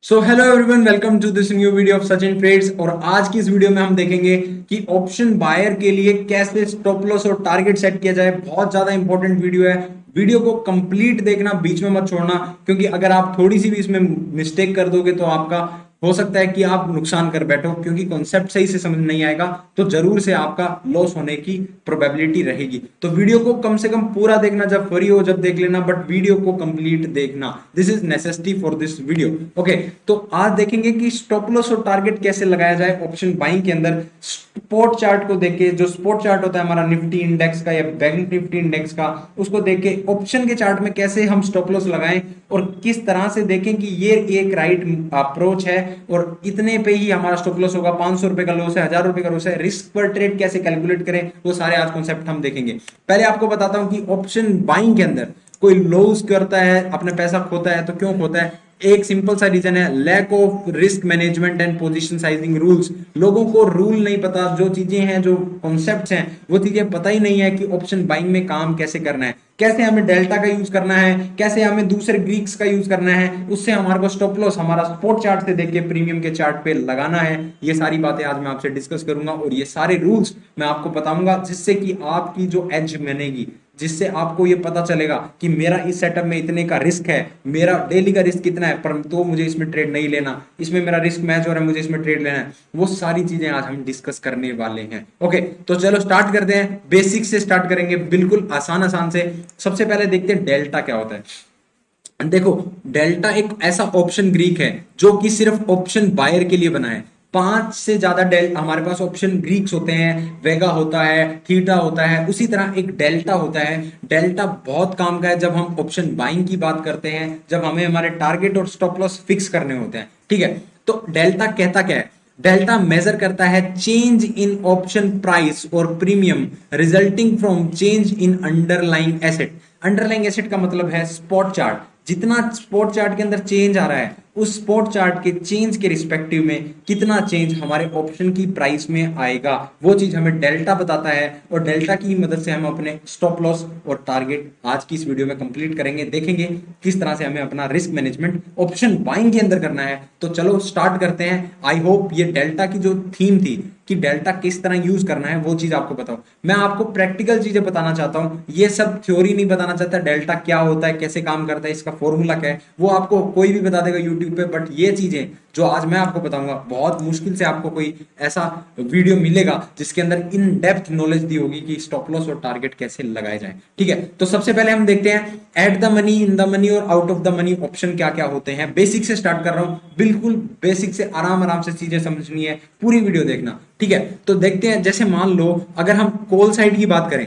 So hello everyone, welcome to this new video of Sachin Trades. और आज की इस वीडियो में हम देखेंगे कि ऑप्शन बायर के लिए कैसे स्टॉप लॉस और टारगेट सेट किया जाए। बहुत ज्यादा इंपॉर्टेंट वीडियो है। वीडियो को कंप्लीट देखना, बीच में मत छोड़ना, क्योंकि अगर आप थोड़ी सी भी इसमें मिस्टेक कर दोगे तो आपका हो सकता है कि आप नुकसान कर बैठो, क्योंकि कॉन्सेप्ट सही से समझ नहीं आएगा तो जरूर से आपका लॉस होने की प्रोबेबिलिटी रहेगी। तो वीडियो को कम से कम पूरा देखना, जब फ्री हो जब देख लेना, बट वीडियो को कंप्लीट देखना, this is necessity for this video. Okay, तो आज देखेंगे कि स्टॉप लॉस और टारगेट कैसे लगाया जाए ऑप्शन बाइंग के अंदर। स्पॉट चार्ट को देख के, जो स्पॉट चार्ट होता है हमारा निफ्टी इंडेक्स का या बैंक निफ्टी इंडेक्स का, उसको देख के ऑप्शन के चार्ट में कैसे हम स्टॉप लॉस लगाएं और किस तरह से देखें कि ये एक राइट अप्रोच है और इतने पे ही हमारा स्टॉप लॉस होगा। 500 रुपए का लॉस है, 1000 रुपए का लॉस है, रिस्क पर ट्रेड कैसे कैलकुलेट करें, वो सारे आज कॉन्सेप्ट हम देखेंगे। पहले आपको बताता हूं कि ऑप्शन बाइंग के अंदर कोई लॉस करता है, अपना पैसा खोता है, तो क्यों खोता है? एक सिंपल सा रीजन है, lack of risk management and position sizing rules. लोगों को रूल नहीं पता, जो चीजें हैं, जो कॉन्सेप्ट्स हैं, वो चीजें पता ही नहीं है कि ऑप्शन बाइंग में काम कैसे करना है, कैसे हमें डेल्टा का यूज करना है, कैसे हमें दूसरे ग्रीक्स का यूज करना है, उससे हमारे को स्टॉप लॉस हमारा स्पॉट चार्ट से देख के प्रीमियम के चार्ट पे लगाना है। ये सारी बातें आज मैं आपसे डिस्कस करूंगा और ये सारे रूल्स मैं आपको बताऊंगा, जिससे कि आपकी जो एज बनेगी, जिससे आपको ये पता चलेगा कि मेरा इस सेटअप में इतने का रिस्क है, मेरा डेली का रिस्क कितना है, पर तो मुझे इसमें ट्रेड नहीं लेना, इसमें मेरा रिस्क मैच हो रहा है, मुझे इसमें ट्रेड लेना है। वो सारी चीजें आज हम डिस्कस करने वाले हैं। ओके, तो चलो स्टार्ट करते हैं। बेसिक से स्टार्ट करेंगे, बिल्कुल आसान आसान से। सबसे पहले देखते हैं डेल्टा क्या होता है। देखो, डेल्टा एक ऐसा ऑप्शन ग्रीक है जो कि सिर्फ ऑप्शन बायर के लिए बना है। 5 से ज्यादा डेल हमारे पास ऑप्शन ग्रीक्स होते हैं, वेगा होता है, थीटा होता है, उसी तरह एक डेल्टा होता है। डेल्टा बहुत काम का है जब हम ऑप्शन बाइंग की बात करते हैं, जब हमें हमारे टारगेट और स्टॉप लॉस फिक्स करने होते हैं। ठीक है, तो डेल्टा कहता क्या है? डेल्टा मेजर करता है चेंज इन ऑप्शन प्राइस और premium resulting from change in underlying asset. Underlying asset का मतलब है स्पॉट चार्ट। जितना स्पॉट चार्ट के अंदर चेंज आ रहा है, उस स्पॉट चार्ट के चेंज के रिस्पेक्टिव में कितना चेंज हमारे ऑप्शन की प्राइस में आएगा, वो चीज हमें डेल्टा बताता है। और डेल्टा की मदद से हम अपने स्टॉप लॉस और टारगेट आज की इस वीडियो में कंप्लीट करेंगे, देखेंगे किस तरह से हमें अपना रिस्क मैनेजमेंट ऑप्शन बाइंग के अंदर करना है। तो चलो स्टार्ट करते हैं। आई होप ये डेल्टा की जो थीम थी कि डेल्टा किस तरह यूज करना है, वो चीज आपको बताओ। मैं आपको प्रैक्टिकल चीजें बताना चाहता हूं, ये सब थ्योरी नहीं बताना चाहता। डेल्टा क्या होता है, कैसे काम करता है, इसका फॉर्मूला क्या है, वो आपको कोई भी बता देगा यूट्यूब पे। बट ये चीजें जो आज मैं आपको बताऊंगा, बहुत मुश्किल से आपको कोई ऐसा वीडियो मिलेगा जिसके अंदर इन डेप्थ नॉलेज दी होगी कि स्टॉप लॉस और टारगेट कैसे लगाए जाए। ठीक है, तो सबसे पहले हम देखते हैं at the money, in the money और out of the money option क्या क्या होते हैं। बेसिक से स्टार्ट कर रहा हूं, बिल्कुल बेसिक से, आराम आराम से चीजें समझनी है, पूरी वीडियो देखना। ठीक है, तो देखते हैं। जैसे मान लो अगर हम कॉल साइड की बात करें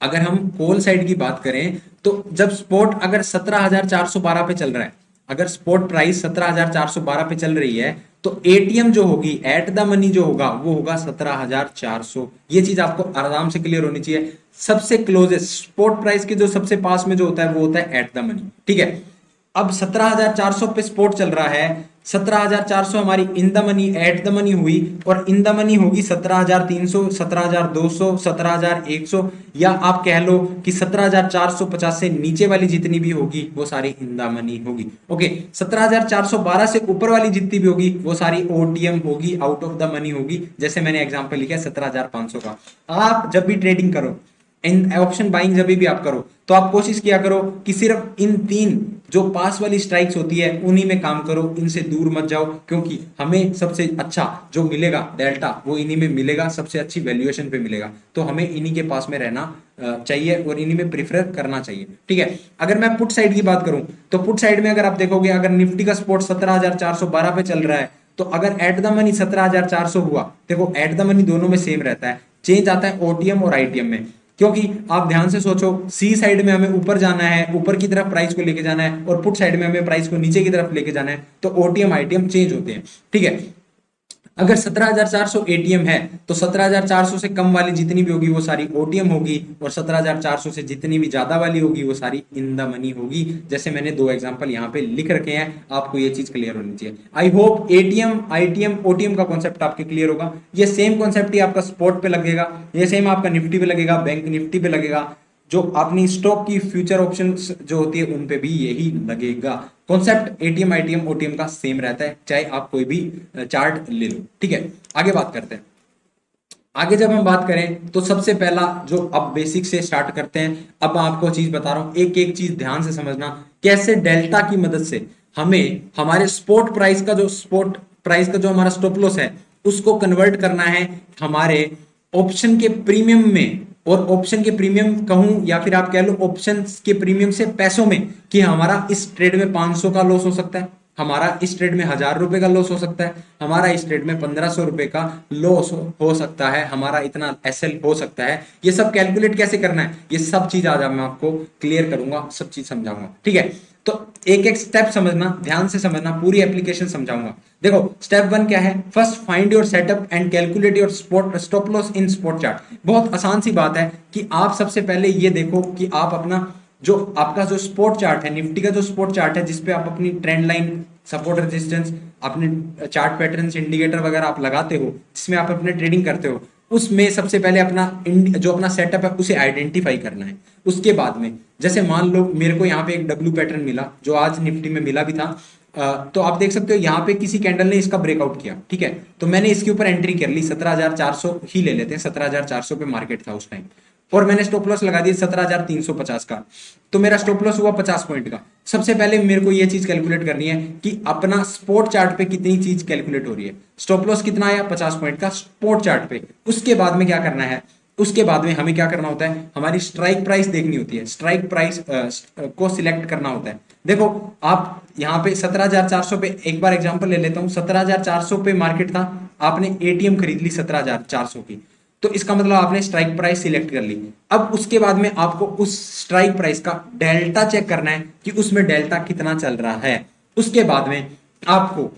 अगर हम कॉल साइड की बात करें, तो जब स्पॉट अगर 17,412 पे चल रहा है, अगर स्पॉट प्राइस 17,412 पे चल रही है, तो एटीएम जो होगी, एट द मनी जो होगा, वो होगा 17,400। ये चीज आपको आराम से क्लियर होनी चाहिए। सबसे क्लोजेस्ट स्पॉट प्राइस के जो सबसे पास में जो होता है, वो होता है एट द मनी। ठीक है, अब 17,400 पे स्पॉट चल रहा है, 17,400 हमारी इन the money, eight the money हुई, और इन द मनी होगी 17,300, 17,200, 17,100, या आप कह लो कि 17,450 से नीचे वाली जितनी भी होगी वो सारी इन द मनी होगी। ओके, 17,412 से ऊपर वाली जितनी भी होगी वो सारी ओटीएम होगी, आउट ऑफ द मनी होगी। जैसे मैंने एग्जांपल लिखा है 17,500 का। आप जब भी ट्रेडिंग करो, इन ऑप्शन बाइंग जब भी आप करो, तो आप कोशिश किया करो कि सिर्फ इन 3 जो पास वाली स्ट्राइक्स होती है उन्हीं में काम करो, इनसे दूर मत जाओ, क्योंकि हमें सबसे अच्छा जो मिलेगा डेल्टा, वो इन्हीं में मिलेगा, सबसे अच्छी वैल्यूएशन पे मिलेगा। तो हमें इन्हीं के पास में रहना चाहिए और इन्हीं में प्रिफर करना चाहिए। ठीक है, अगर मैं पुट साइड की बात करूं, तो पुट साइड में अगर आप देखोगे, अगर निफ्टी का स्पॉट 17,412 पे चल रहा है, तो अगर एट द मनी 17,400 हुआ, देखो एट द मनी दोनों में सेम रहता है, चेंज आता है ओटीएम और आईटीएम में। क्योंकि आप ध्यान से सोचो, सी साइड में हमें ऊपर जाना है, ऊपर की तरफ प्राइस को लेके जाना है, और पुट साइड में हमें प्राइस को नीचे की तरफ लेके जाना है, तो ओटीएम आईटीएम चेंज होते हैं। ठीक है, अगर 17,400 एटीएम है, तो 17,400 से कम वाली जितनी भी होगी वो सारी ओटीएम होगी, और 17,400 से जितनी भी ज्यादा वाली होगी वो सारी इन द मनी होगी। जैसे मैंने 2 एग्जांपल यहाँ पे लिख रखे हैं, आपको ये चीज क्लियर होनी चाहिए। I hope ATM, ITM, OTM का कॉन्सेप्ट आपके क्लियर होगा। ये सेम कॉन्सेप्ट ही आपका स्पॉट पे लगेगा, ये सेम आपका निफ्टी पे लगेगा, बैंक निफ्टी पे लगेगा। जो अपनी स्टॉक की फ्यूचर ऑप्शन जो होती है उन पे भी यही लगेगा। कॉन्सेप्ट एटीएम आईटीएम ओटीएम का सेम रहता है, चाहे आप कोई भी चार्ट ले लो। ठीक है, आगे बात करते हैं। आगे जब हम बात करें तो सबसे पहला जो अब बेसिक से स्टार्ट करते हैं। अब मैं आपको चीज बता रहा हूं, एक एक चीज ध्यान से समझना, कैसे डेल्टा की मदद से हमें हमारे स्पोर्ट प्राइस का जो हमारा स्टॉप लॉस है उसको कन्वर्ट करना है हमारे ऑप्शन के प्रीमियम में। और ऑप्शन के प्रीमियम कहूं या फिर आप कह लो ऑप्शन के प्रीमियम से पैसों में, कि हमारा इस ट्रेड में 500 का लॉस हो सकता है, हमारा इस ट्रेड में 1000 रुपए का लॉस हो सकता है, हमारा इस ट्रेड में 1500 रुपए का लॉस हो सकता है, हमारा इतना एसएल हो सकता है। ये सब कैलकुलेट कैसे करना है, ये सब चीज आज मैं आपको क्लियर करूंगा, सब चीज समझाऊंगा। ठीक है, तो एक एक स्टेप समझना, ध्यान से समझना, पूरी एप्लीकेशन समझाऊंगा। देखो स्टेप 1 क्या है, first find your setup and calculate your stop loss in spot chart. बहुत आसान सी बात है कि आप सबसे पहले ये देखो कि आप अपना जो आपका जो स्पॉट चार्ट है, निफ्टी का जो स्पॉट चार्ट है जिसपे आप अपनी ट्रेंड लाइन, सपोर्ट रेजिस्टेंस, अपने चार्ट पैटर्न्स, इंडिकेटर वगैरह आप लगाते हो, जिसमें आप अपने ट्रेडिंग करते हो, उसमें सबसे पहले अपना जो अपना सेटअप है उसे आइडेंटिफाई करना है। उसके बाद में जैसे मान लो मेरे को यहाँ पे एक डब्ल्यू पैटर्न मिला जो आज निफ्टी में मिला भी था, तो आप देख सकते हो यहाँ पे किसी कैंडल ने इसका ब्रेकआउट किया। ठीक है, तो मैंने इसके ऊपर एंट्री कर ली, 17,400 ही ले लेते हैं, 17,400 पे मार्केट था उस टाइम, और मैंने स्टॉप लॉस लगा दिया 17,350 का। तो मेरा स्टॉप लॉस हुआ 50 पॉइंट का। सबसे पहले मेरे को ये चीज कैलकुलेट करनी है कि अपना स्पॉट चार्ट पे कितनी चीज कैलकुलेट हो रही है। स्टॉप लॉस कितना आया, 50 पॉइंट का स्पॉट चार्ट पे। उसके बाद में क्या करना है, उसके बाद में हमें क्या करना होता है, हमारी स्ट्राइक प्राइस देखनी होती है, स्ट्राइक प्राइस को सिलेक्ट करना होता है। देखो आप यहाँ पे 17,400 पे, एक बार एग्जांपल ले लेता हूँ, 17,400 पे मार्केट था, आपने एटीएम खरीद ली 17,400 की, तो इसका मतलब आपने स्ट्राइक प्राइस सिलेक्ट कर ली। अब उसके बाद में आपको उस स्ट्राइक प्राइस का डेल्टा चेक करना है कि उसमें डेल्टा कितना चल रहा है। उसके बाद में आपको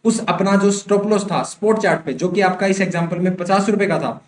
उस अपना जो स्टॉप लॉस था स्पॉट चार्ट पे, जो कि आपका इस एग्जांपल में 50 रुपए का था,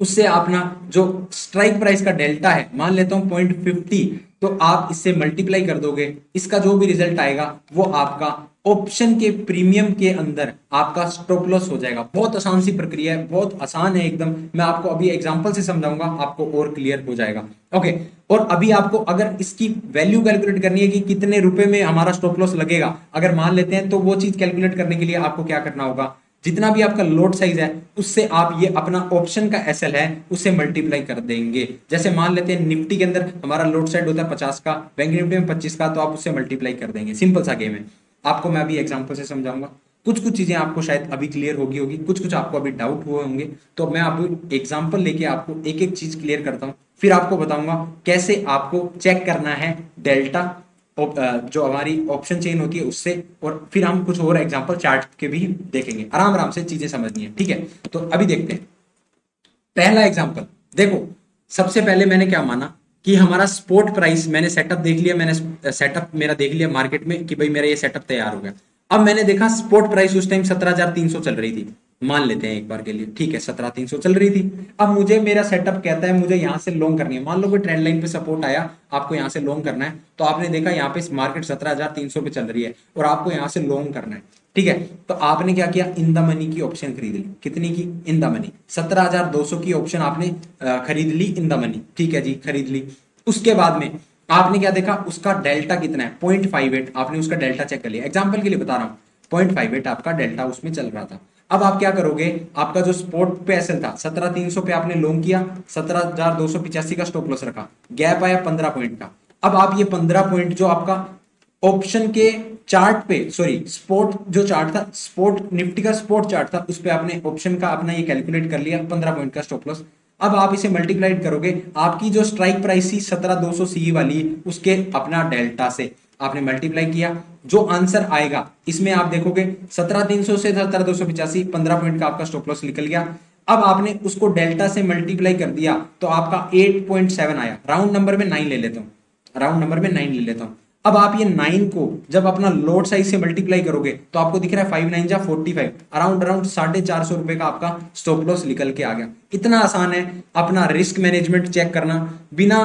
उससे अपना जो स्ट्राइक प्राइस का डेल्टा है, मान लेता हूं 0.50, तो आप इससे मल्टीप्लाई कर दोगे, इसका जो भी रिजल्ट आएगा वो आपका ऑप्शन के प्रीमियम के अंदर आपका स्टॉप लॉस हो जाएगा। बहुत आसान सी प्रक्रिया है, बहुत आसान है एकदम। मैं आपको अभी एग्जांपल से समझाऊंगा, आपको और क्लियर हो जाएगा। ओके, और अभी आपको अगर इसकी वैल्यू कैलकुलेट करनी है कि कितने रुपए में हमारा स्टॉप लॉस लगेगा, अगर मान लेते हैं, तो वो चीज कैलकुलेट करने के लिए आपको क्या करना होगा, जितना भी आपका लोड साइज है उससे आप ये अपना ऑप्शन का एसएल है उससे मल्टीप्लाई कर देंगे। जैसे मान लेते हैं निफ्टी के अंदर हमारा लोड साइड होता है 50 का, बैंक निफ्टी में 25 का, तो आप उससे मल्टीप्लाई कर देंगे। सिंपल सा गेम है, आपको मैं अभी एग्जांपल से समझाऊंगा। कुछ कुछ चीजें आपको शायद अभी क्लियर होगी, कुछ कुछ आपको अभी डाउट हुए होंगे, तो मैं अभी एग्जांपल लेके आपको एक एक चीज क्लियर करता हूँ, फिर आपको बताऊंगा कैसे आपको चेक करना है डेल्टा जो हमारी ऑप्शन चेन होती है उससे, और फिर हम कुछ और एग्जांपल चार्ट के भी देखेंगे। आराम आराम से चीजें समझनी है। ठीक है, तो अभी देखते हैं पहला एग्जांपल। देखो सबसे पहले मैंने क्या माना कि हमारा स्पॉट प्राइस, मैंने सेटअप देख लिया, मैंने सेटअप मेरा देख लिया मार्केट में कि भाई मेरा ये सेटअप तैयार हो गया। अब मैंने देखा स्पॉट प्राइस उस टाइम 17,300 चल रही थी, मान लेते हैं एक बार के लिए, ठीक है 17,300 चल रही थी। अब मुझे मेरा सेटअप कहता है मुझे यहां से लॉन्ग करनी है, मान लो कोई ट्रेंड लाइन पे सपोर्ट आया, आपको यहां से लॉन्ग करना है, तो आपने देखा यहाँ पे मार्केट 17,300 पे चल रही है और आपको यहां से लॉन्ग करना है। ठीक है, तो आपने क्या किया, इन द मनी की ऑप्शन खरीद ली। कितनी की, इन द मनी, 17,200 की ऑप्शन आपने खरीद ली इन द मनी। ठीक है जी, खरीद ली। उसके बाद में आपने क्या देखा, उसका डेल्टा कितना है, 0.58, आपने उसका डेल्टा चेक कर लिया। एग्जाम्पल के लिए बता रहा हूं, 0.58 आपका डेल्टा उसमें चल रहा था। अब आप क्या करोगे, आपका जो स्पॉट पे एसएल था 17,300 पे आपने लॉन्ग किया, 17,285 का स्टॉप लॉस रखा, गैप आया 15 पॉइंट का। अब आप ये 15 पॉइंट जो आपका ऑप्शन के चार्ट पे, सॉरी स्पॉट जो चार्ट था, स्पॉट निफ्टी का स्पॉट चार्ट था, उस पे आपने ऑप्शन का अपना ये कैलकुलेट कर लिया, 15 पॉइंट का स्टॉप लॉस। अब आप इसे मल्टीप्लाइड करोगे, आपकी जो स्ट्राइक प्राइस थी 17,200 सी वाली, उसके अपना डेल्टा से आपने मल्टीप्लाई किया, जो आंसर आएगा इसमें आप देखोगे 17,300 से 17,285, 15 पॉइंट का आपका स्टॉप लॉस निकल गया। अब आपने उसको डेल्टा से मल्टीप्लाई कर दिया तो आपका 8.7 आया, राउंड नंबर में 9 ले लेता हूं, राउंड नंबर में 9 ले लेता हूं। अब आप ये 9 को जब अपना लोड साइज से मल्टीप्लाई करोगे तो आपको दिख रहा है 5 9 जा 45, अराउंड अराउंड 450 रुपए का आपका स्टॉप लॉस निकल के आ गया। इतना आसान है अपना रिस्क मैनेजमेंट चेक करना। बिना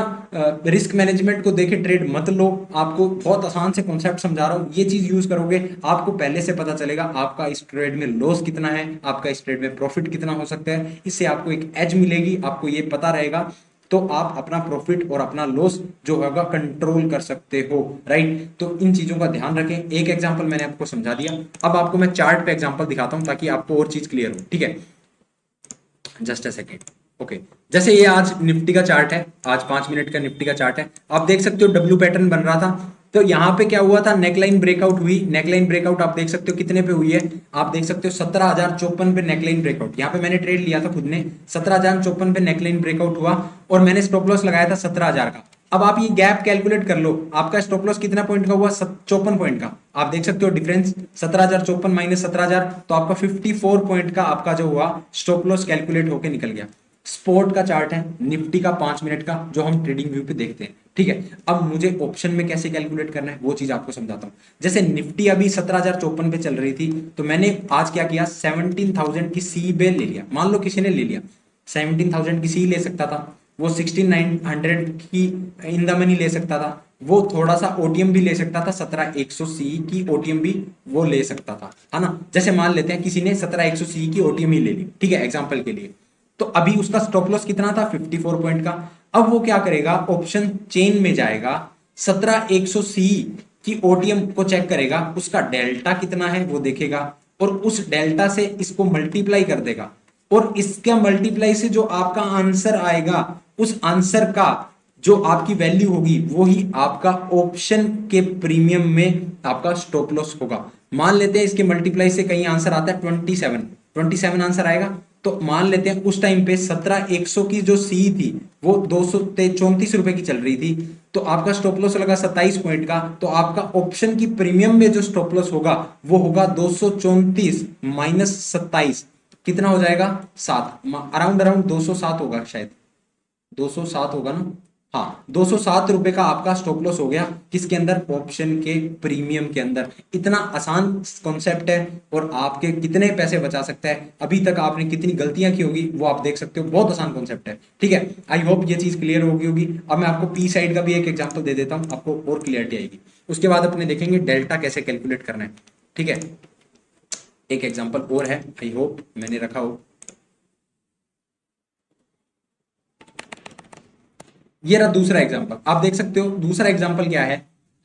रिस्क मैनेजमेंट को देखे ट्रेड मत लो, आपको बहुत आसान से कॉन्सेप्ट समझा रहा हूँ, ये चीज यूज करोगे आपको पहले से पता चलेगा आपका इस ट्रेड में लॉस कितना है, आपका इस ट्रेड में प्रॉफिट कितना हो सकता है। इससे आपको एक एज मिलेगी, आपको ये पता रहेगा तो आप अपना प्रॉफिट और अपना लॉस जो होगा कंट्रोल कर सकते हो, राइट। तो इन चीजों का ध्यान रखें। एक एग्जांपल मैंने आपको समझा दिया, अब आपको मैं चार्ट पे एग्जांपल दिखाता हूं ताकि आपको और चीज क्लियर हो, ठीक है। Just a second. ओके, जैसे ये आज निफ्टी का चार्ट है, आज 5 मिनट का निफ्टी का चार्ट है। आप देख सकते हो डब्ल्यू पैटर्न बन रहा था, तो यहाँ पे क्या हुआ था, नेकलाइन ब्रेकआउट हुई। नेकलाइन ब्रेकआउट आप देख सकते हो कितने पे हुई है, आप देख सकते हो 17,054 पे नेकलाइन ब्रेकआउट। यहाँ पे मैंने ट्रेड लिया था खुद ने, 17,054 पे नेकलाइन ब्रेकआउट हुआ और मैंने स्टॉप लॉस लगाया था 17,000 का। अब आप ये गैप कैलकुलेट कर लो, आपका स्टॉप लॉस कितना पॉइंट का हुआ, 54 पॉइंट का। आप देख सकते हो डिफरेंस, 17,054 माइनस 17,000, तो आपका 54 पॉइंट का आपका जो हुआ स्टॉप लॉस कैलकुलेट होकर निकल गया। स्पोर्ट का चार्ट है, निफ्टी का 5 मिनट का, जो हम ट्रेडिंग व्यू पे देखते हैं, ठीक है। अब मुझे ऑप्शन में कैसे कैलकुलेट करना है वो चीज आपको समझाता हूं। जैसे निफ्टी अभी 17,054 पे चल रही थी, तो मैंने आज क्या किया, 17,000 की सी पे ले लिया। मान लो किसी ने ले लिया 17,000 की सी ले सकता था, वो 16,900 की इन द मनी ले सकता था, वो थोड़ा सा ओटीएम भी ले सकता था, 17,100 सी की ओटीएम भी वो ले सकता था, है ना। जैसे मान लेते हैं किसी ने 17,100 सी की ओटीएम ही ले ली, ठीक है, एग्जांपल के लिए। तो अभी उसका स्टॉप लॉस कितना था, 54 पॉइंट का। अब वो क्या करेगा, ऑप्शन चेन में जाएगा, 17,100 सी की ओटीएम को चेक करेगा, उसका डेल्टा कितना है वो देखेगा, और उस डेल्टा से इसको मल्टीप्लाई कर देगा, और इसका मल्टीप्लाई से जो आपका आंसर आएगा, उस आंसर का जो आपकी वैल्यू होगी वो ही आपका ऑप्शन के प्रीमियम में आपका स्टॉप लॉस होगा। मान लेते हैं इसके मल्टीप्लाई से कहीं आंसर आता है 27 आंसर आएगा, तो मान लेते हैं उस टाइम पे 17,100 की जो सी थी वो 234 रुपए की चल रही थी, तो आपका स्टॉप लॉस लगा 27 पॉइंट का, तो आपका ऑप्शन की प्रीमियम में जो स्टॉप लॉस होगा वो होगा 234 माइनस 27, कितना हो जाएगा, 7, अराउंड अराउंड 207 होगा शायद, 207 होगा ना, हाँ 207 रुपए का आपका स्टॉप लॉस हो गया, किसके अंदर, ऑप्शन के प्रीमियम के अंदर। इतना आसान कॉन्सेप्ट है और आपके कितने पैसे बचा सकता है, अभी तक आपने कितनी गलतियां की होगी वो आप देख सकते हो। बहुत आसान कॉन्सेप्ट है, ठीक है। आई होप ये चीज क्लियर होगी। अब मैं आपको पी साइड का भी एक एग्जाम्पल दे देता हूं, आपको और क्लियरिटी आएगी। उसके बाद अपने देखेंगे डेल्टा कैसे कैलकुलेट करना है, ठीक है। एक एग्जाम्पल और है, आई होप मैंने रखा हो। ये रहा दूसरा एग्जांपल, आप देख सकते हो दूसरा एग्जांपल क्या है,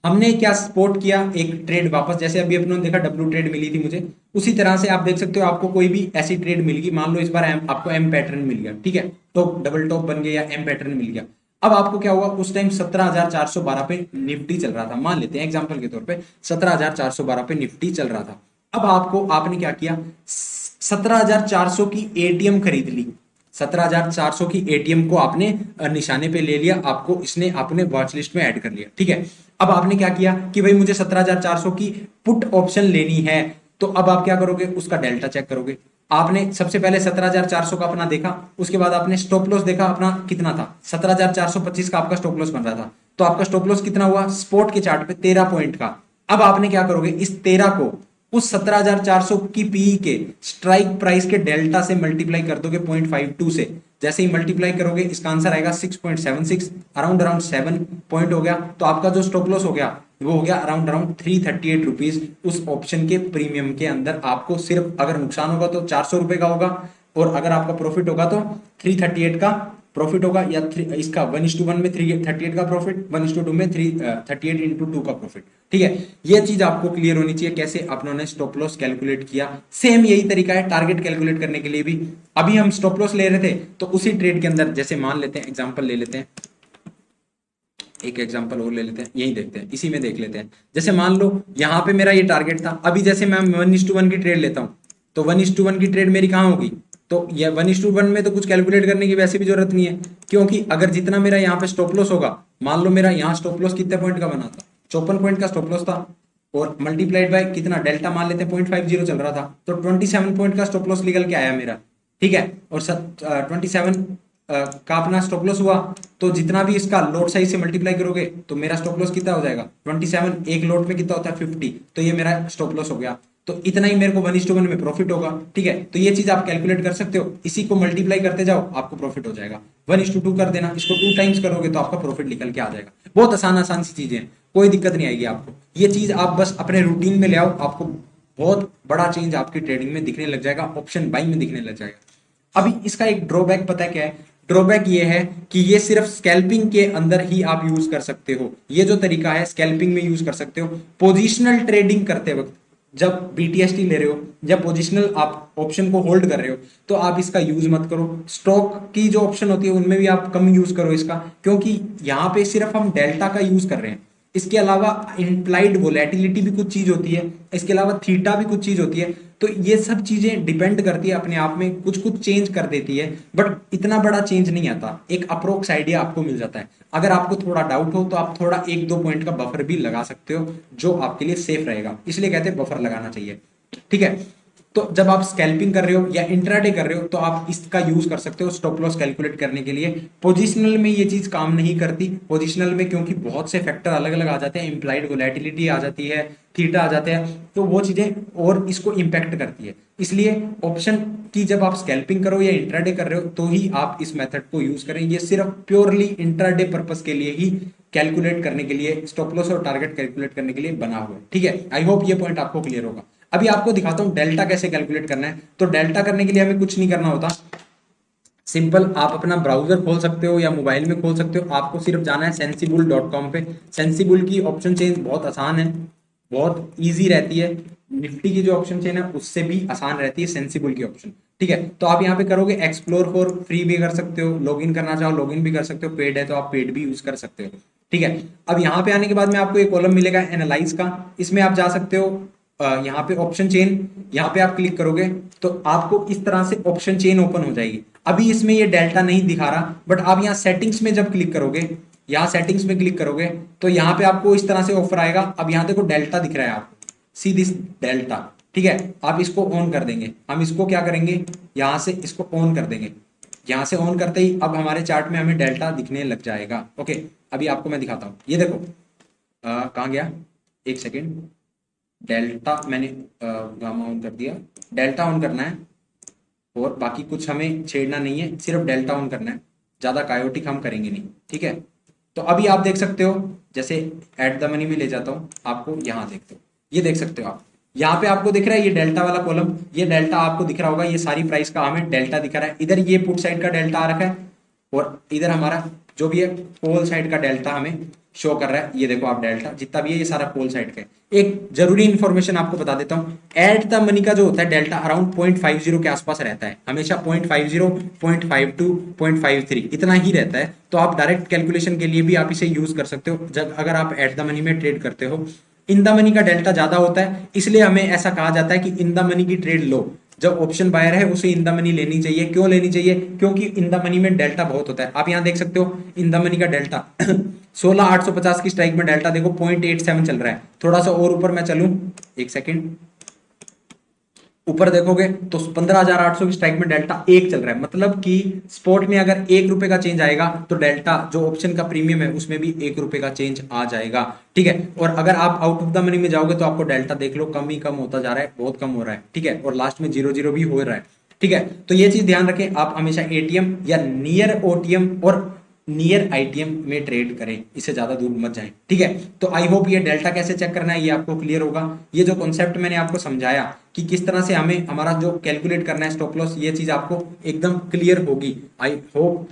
हमने क्या स्पॉट किया, एक ट्रेड वापस, जैसे अभी अपने देखा डब्ल्यू ट्रेड मिली थी मुझे, उसी तरह से आप देख सकते हो आपको कोई भी ऐसी ट्रेड मिल गई, मान लो इस बार आपको एम पैटर्न मिल गया, ठीक है, टॉप डबल टॉप बन गया या एम पैटर्न मिल गया। अब आपको क्या हुआ, उस टाइम 17,412 पे निफ्टी चल रहा था, मान लेते हैं एग्जाम्पल के तौर पर 17,412 पे निफ्टी चल रहा था। अब आपने क्या किया, 17,400 की एटीएम खरीद ली, 17,400 की एटीएम को आपने निशाने पे ले लिया, आपको इसने आपने वॉच लिस्ट में ऐड कर लिया, ठीक है। अब आपने क्या किया कि भाई मुझे 17,400 की पुट ऑप्शन लेनी है, तो अब आप क्या करोगे, उसका डेल्टा चेक करोगे। आपने सबसे पहले 17,400 का अपना देखा, उसके बाद आपने स्टॉप लॉस देखा अपना कितना था, 17,425 का आपका स्टॉप लॉस बन रहा था, तो आपका स्टॉप लॉस कितना हुआ स्पॉट के चार्ट पे, 13 पॉइंट का। अब आपने क्या करोगे, इस 13 को उस 17,400 की पी के स्ट्राइक प्राइस के डेल्टा से मल्टीप्लाई कर दोगे 0.52 से, जैसे ही मल्टीप्लाई करोगे इसका आंसर आएगा 6.76, अराउंड अराउंड 7 पॉइंट हो गया। तो आपका जो स्टॉप लॉस हो गया वो हो गया अराउंड अराउंड 338 रुपीज उस ऑप्शन के प्रीमियम के अंदर। आपको सिर्फ अगर नुकसान होगा तो 400 रुपए का होगा, और अगर आपका प्रॉफिट होगा तो 338 का प्रॉफिट होगा, या इसका 1:1 में 338 का प्रॉफिट, 1:2 में 38 इंटू 2 का प्रॉफिट, ठीक है। ये चीज आपको क्लियर होनी चाहिए कैसे अपनों स्टॉप लॉस कैलकुलेट किया। सेम यही तरीका है टारगेट कैलकुलेट करने के लिए भी। अभी हम स्टॉप लॉस ले रहे थे, तो उसी ट्रेड के अंदर जैसे मान लेते हैं एग्जांपल ले लेते हैं, एक एग्जांपल और ले लेते हैं, यही देखते हैं, इसी में देख लेते हैं। जैसे मान लो यहाँ पे मेरा ये टारगेट था, अभी जैसे मैं 1:1 की ट्रेड लेता हूँ, तो 1:1 की ट्रेड मेरी कहाँ होगी, तो ये 1:1 में तो कुछ कैलकुलेट करने की वैसे भी जरूरत नहीं है, क्योंकि अगर जितना मेरा यहाँ पे स्टॉप लॉस होगा, मान लो मेरा यहाँ स्टॉप लॉस कितने पॉइंट का बना था, 54 पॉइंट का स्टॉप लॉस था, और मल्टीप्लाइड बाय कितना डेल्टा मान लेते हैं 0.50 चल रहा था, तो 27 पॉइंट का स्टॉप लॉस निकल के आया मेरा, ठीक है। और 27 का अपना स्टॉप लॉस हुआ, तो जितना भी इसका लोड साइज से मल्टीप्लाई करोगे तो मेरा स्टॉप लॉस कितना हो जाएगा 27, एक लोड पे कितना होता है 50, तो ये मेरा स्टॉप लॉस हो गया, तो इतना ही मेरे को 1:1 में प्रॉफिट होगा, ठीक है। तो ये चीज आप कैलकुलेट कर सकते हो, इसी को मल्टीप्लाई करते जाओ आपको प्रॉफिट हो जाएगा, 1:2 कर देना, इसको 2 टाइम्स करोगे तो आपका प्रॉफिट निकल के आ जाएगा। बहुत आसान आसान सी चीजें हैं, कोई दिक्कत नहीं आएगी आपको। ये चीज आप बस अपने रूटीन में ले आओ, आपको बहुत बड़ा चेंज आपकी ट्रेडिंग में दिखने लग जाएगा, ऑप्शन बाइंग में दिखने लग जाएगा। अभी इसका एक ड्रॉबैक पता है क्या है, ड्रॉबैक ये है कि ये सिर्फ स्कैल्पिंग के अंदर ही आप यूज कर सकते हो, ये जो तरीका है स्कैल्पिंग में यूज कर सकते हो। पोजिशनल ट्रेडिंग करते वक्त जब बीटीएसटी ले रहे हो, जब पोजिशनल आप ऑप्शन को होल्ड कर रहे हो, तो आप इसका यूज मत करो। स्टॉक की जो ऑप्शन होती है उनमें भी आप कम यूज करो इसका, क्योंकि यहाँ पे सिर्फ हम डेल्टा का यूज कर रहे हैं। इसके अलावा इंप्लाइड वोलेटिलिटी भी कुछ चीज होती है, इसके अलावा थीटा भी कुछ चीज होती है। तो ये सब चीजें डिपेंड करती है अपने आप में, कुछ कुछ चेंज कर देती है, बट इतना बड़ा चेंज नहीं आता, एक अप्रोक्स आइडिया आपको मिल जाता है। अगर आपको थोड़ा डाउट हो तो आप थोड़ा 1-2 पॉइंट का बफर भी लगा सकते हो, जो आपके लिए सेफ रहेगा, इसलिए कहते हैं बफर लगाना चाहिए। ठीक है, तो जब आप स्कैल्पिंग कर रहे हो या इंट्राडे कर रहे हो तो आप इसका यूज कर सकते हो स्टॉप लॉस कैलकुलेट करने के लिए। पोजिशनल में ये चीज काम नहीं करती, पोजिशनल में क्योंकि बहुत से फैक्टर अलग अलग आ जाते हैं, इंप्लाइड वोलेटिलिटी आ जाती है, थीटा आ जाते हैं, तो वो चीजें और इसको इंपैक्ट करती है। इसलिए ऑप्शन की जब आप स्कैल्पिंग करो या इंट्राडे कर रहे हो तो ही आप इस मेथड को यूज करें। ये सिर्फ प्योरली इंट्राडे पर्पस के लिए ही कैलकुलेट करने के लिए, स्टॉप लॉस और टारगेट कैलकुलेट करने के लिए बना हुआ है। ठीक है, आई होप ये पॉइंट आपको क्लियर होगा। अभी आपको दिखाता हूं डेल्टा कैसे कैलकुलेट करना है। तो डेल्टा करने के लिए हमें कुछ नहीं करना होता, सिंपल आप अपना ब्राउजर खोल सकते हो या मोबाइल में खोल सकते हो। आपको सिर्फ जाना है sensible.com पे। सेंसिबल की ऑप्शन चेंज बहुत आसान है, बहुत इजी रहती है। निफ्टी की जो ऑप्शन चेन है उससे भी आसान रहती है सेंसिबल की ऑप्शन। ठीक है, तो आप यहाँ पे करोगे एक्सप्लोर फॉर फ्री भी कर सकते हो, लॉगिन करना चाहो लॉगिन भी कर सकते हो, पेड है तो आप पेड भी यूज कर सकते हो। ठीक है, अब यहाँ पे आने के बाद में आपको एक कॉलम मिलेगा एनालाइज का, इसमें आप जा सकते हो। यहाँ पे ऑप्शन चेन, यहाँ पे आप क्लिक करोगे तो आपको इस तरह से ऑप्शन चेन ओपन हो जाएगी। अभी इसमें ये डेल्टा नहीं दिखा रहा, बट आप यहाँ सेटिंग्स में जब क्लिक करोगे, यहाँ सेटिंग्स में क्लिक करोगे तो यहाँ पे आपको इस तरह से ऑफर आएगा। अब यहाँ देखो डेल्टा दिख रहा है आपको, सी दिस डेल्टा। ठीक है, आप इसको ऑन कर देंगे, हम इसको क्या करेंगे, यहाँ से इसको ऑन कर देंगे। यहाँ से ऑन करते ही अब हमारे चार्ट में हमें डेल्टा दिखने लग जाएगा। ओके, अभी आपको मैं दिखाता हूँ, ये देखो कहाँ गया, एक सेकेंड, डेल्टा मैंने गामा ऑन कर दिया। डेल्टा ऑन करना है और बाकी कुछ हमें छेड़ना नहीं है, सिर्फ डेल्टा ऑन करना है, ज्यादा कायोटिक हम करेंगे नहीं। ठीक है, तो अभी आप देख सकते हो, जैसे एट द मनी में ले जाता हूं आपको, यहाँ देखते हो, ये देख सकते हो आप, यहाँ पे आपको दिख रहा है ये डेल्टा वाला कॉलम, ये डेल्टा आपको दिख रहा होगा, ये सारी प्राइस का हमें डेल्टा दिख रहा है। इधर ये पुट साइड का डेल्टा आ रखा है और इधर हमारा जो भी है कॉल साइड का डेल्टा हमें शो कर रहा है। ये देखो आप डेल्टा जितना भी है ये सारा कॉल साइड का है। एक जरूरी इंफॉर्मेशन आपको बता देता हूँ, एट द मनी का जो होता है डेल्टा अराउंड 0.50 के आसपास रहता है, हमेशा 0.50, 0.52, 0.53 इतना ही रहता है। तो आप डायरेक्ट कैलकुलेशन के लिए भी आप इसे यूज कर सकते हो जब अगर आप एट द मनी में ट्रेड करते हो। इन द मनी का डेल्टा ज्यादा होता है, इसलिए हमें ऐसा कहा जाता है कि इन द मनी की ट्रेड लो। जब ऑप्शन बायर है उसे इन द मनी लेनी चाहिए। क्यों लेनी चाहिए, क्योंकि इन द मनी में डेल्टा बहुत होता है। आप यहाँ देख सकते हो इन द मनी का डेल्टा 16,850 की स्ट्राइक में डेल्टा देखो 0.87 चल रहा है। थोड़ा सा और ऊपर मैं चलूं, एक सेकेंड, ऊपर देखोगे तो 15,800 की स्ट्राइक में डेल्टा 1 चल रहा है। मतलब कि स्पॉट में अगर 1 रुपए का चेंज आएगा तो डेल्टा जो ऑप्शन का प्रीमियम है उसमें भी 1 रुपए का चेंज आ जाएगा। ठीक है, और अगर आप आउट ऑफ द मनी में जाओगे तो आपको डेल्टा देख लो कम ही कम होता जा रहा है, बहुत कम हो रहा है। ठीक है, और लास्ट में 0-0 भी हो रहा है। ठीक है, तो ये चीज ध्यान रखें, आप हमेशा एटीएम या नियर ओटीएम और नियर आईटीएम में ट्रेड करें, इससे ज्यादा दूर मत जाएं। ठीक है, तो आई होप ये डेल्टा कैसे चेक करना है ये आपको क्लियर होगा। ये जो कॉन्सेप्ट मैंने आपको समझाया कि किस तरह से हमें हमारा जो कैलकुलेट करना है स्टॉप लॉस, ये चीज आपको एकदम क्लियर होगी। I hope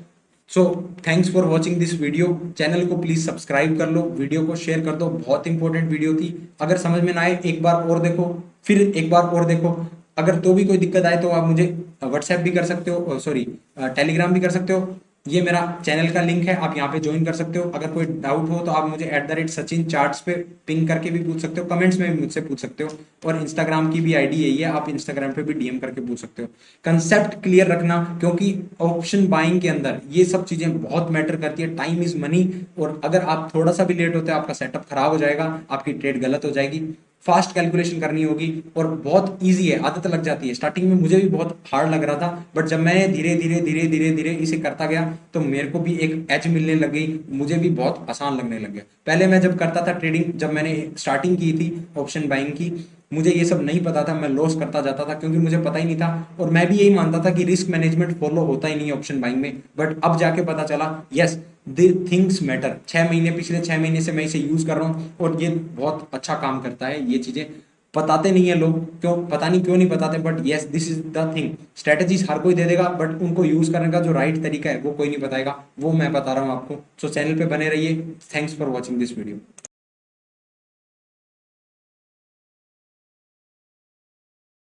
so, thanks for watching this video. Channel को प्लीज सब्सक्राइब कर लो, वीडियो को शेयर कर दो, बहुत इंपॉर्टेंट वीडियो थी। अगर समझ में ना आए एक बार और देखो, फिर एक बार और देखो, अगर तो भी कोई दिक्कत आए तो आप मुझे व्हाट्सएप भी कर सकते हो, सॉरी टेलीग्राम भी कर सकते हो। ये मेरा चैनल का लिंक है, आप यहाँ पे ज्वाइन कर सकते हो। अगर कोई डाउट हो तो आप मुझे @सचिन चार्ट्स पे पिंग करके भी पूछ सकते हो, कमेंट्स में भी मुझसे पूछ सकते हो, और इंस्टाग्राम की भी आईडी यही है, आप इंस्टाग्राम पे भी डीएम करके पूछ सकते हो। कंसेप्ट क्लियर रखना, क्योंकि ऑप्शन बाइंग के अंदर ये सब चीजें बहुत मैटर करती है। टाइम इज मनी, और अगर आप थोड़ा सा भी लेट होते हैं आपका सेटअप खराब हो जाएगा, आपकी ट्रेड गलत हो जाएगी। फास्ट कैलकुलेशन करनी होगी और बहुत इजी है, आदत लग जाती है। स्टार्टिंग में मुझे भी बहुत हार्ड लग रहा था, बट जब मैंने धीरे धीरे धीरे धीरे धीरे इसे करता गया तो मेरे को भी एक एज मिलने लग गई, मुझे भी बहुत आसान लगने लग गया। पहले मैं जब करता था ट्रेडिंग, जब मैंने स्टार्टिंग की थी ऑप्शन बाइंग की, मुझे ये सब नहीं पता था, मैं लॉस करता जाता था क्योंकि मुझे पता ही नहीं था, और मैं भी यही मानता था कि रिस्क मैनेजमेंट फॉलो होता ही नहीं ऑप्शन बाइंग में। बट अब जाके पता चला यस द थिंग्स मैटर। 6 महीने, पिछले 6 महीने से मैं इसे यूज कर रहा हूँ और ये बहुत अच्छा काम करता है। ये चीजें बताते नहीं है लोग, क्यों पता नहीं क्यों नहीं बताते, but yes this is the thing. Strategies हर कोई दे देगा, बट उनको यूज करने का जो राइट तरीका है वो कोई नहीं बताएगा, वो मैं बता रहा हूँ आपको। सो चैनल पे बने रहिए। Thanks for watching this video.